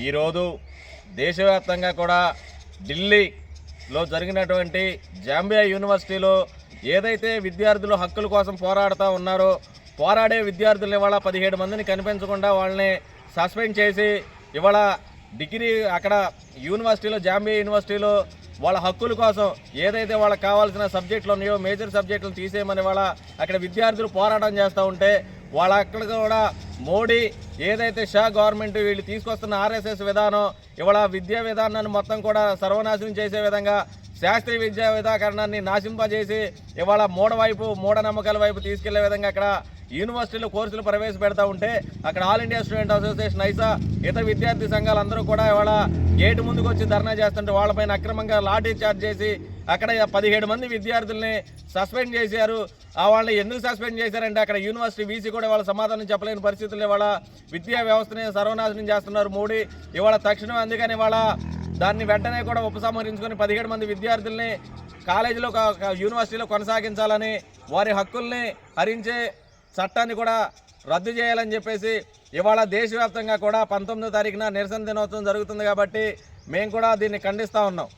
ఈరోజు దేశవ్యాప్తంగా కూడా ఢిల్లీలో జరిగినటువంటి జాంబియా యూనివర్సిటీలో ఏదైతే విద్యార్థులు హక్కుల కోసం పోరాడుతూ ఉన్నారో పోరాడే విద్యార్థులు ఇవాళ 17 మందిని కనిపించకుండా వాళ్ళని సస్పెండ్ చేసి ఇవాళ డిగ్రీ అక్కడ యూనివర్సిటీలో జాంబియా యూనివర్సిటీలో వాళ్ళ హక్కుల కోసం ఏదైతే వాళ్ళకి కావాల్సిన సబ్జెక్టులు ఉన్నాయో మేజర్ సబ్జెక్టులు తీసేయమని వాళ్ళ అక్కడ విద్యార్థులు పోరాటం చేస్తూ ఉంటే వాళ్ళ అక్కడ కూడా మోడీ ఏదైతే షా గవర్నమెంట్ వీళ్ళు తీసుకొస్తున్న ఆర్ఎస్ఎస్ విధానం ఇవాళ విద్యా విధానాన్ని మొత్తం కూడా సర్వనాశనం చేసే విధంగా శాస్త్రీయ విద్యా విధాకరణాన్ని నాశింపజేసి ఇవాళ మూఢనమ్మకాల వైపు తీసుకెళ్లే విధంగా అక్కడ యూనివర్సిటీలో కోర్సులు ప్రవేశపెడతా ఉంటే అక్కడ ఆల్ ఇండియా స్టూడెంట్ అసోసియేషన్ ఐసా ఇతర విద్యార్థి సంఘాలు అందరూ కూడా ఇవాళ గేటు ముందుకు వచ్చి ధర్నా చేస్తుంటే వాళ్ళపైన అక్రమంగా లాఠీ చార్జ్ చేసి అక్కడ 17 మంది విద్యార్థుల్ని సస్పెండ్ చేశారు. వాళ్ళని ఎందుకు సస్పెండ్ చేశారంటే అక్కడ యూనివర్సిటీ వీసీ కూడా వాళ్ళ సమాధానం చెప్పలేని పరిస్థితుల్లో ఇవాళ విద్యా వ్యవస్థని సర్వనాశనం చేస్తున్నారు మోడీ. ఇవాళ తక్షణం అందుకని ఇవాళ దాన్ని వెంటనే కూడా ఉపసంహరించుకొని 17 మంది విద్యార్థుల్ని కాలేజీలో యూనివర్సిటీలో కొనసాగించాలని వారి హక్కుల్ని హరించే చట్టాన్ని కూడా రద్దు చేయాలని చెప్పేసి ఇవాళ దేశవ్యాప్తంగా కూడా 19వ తారీఖున నిరసన దినోత్సవం జరుగుతుంది కాబట్టి మేము కూడా దీన్ని ఖండిస్తూ ఉన్నాం.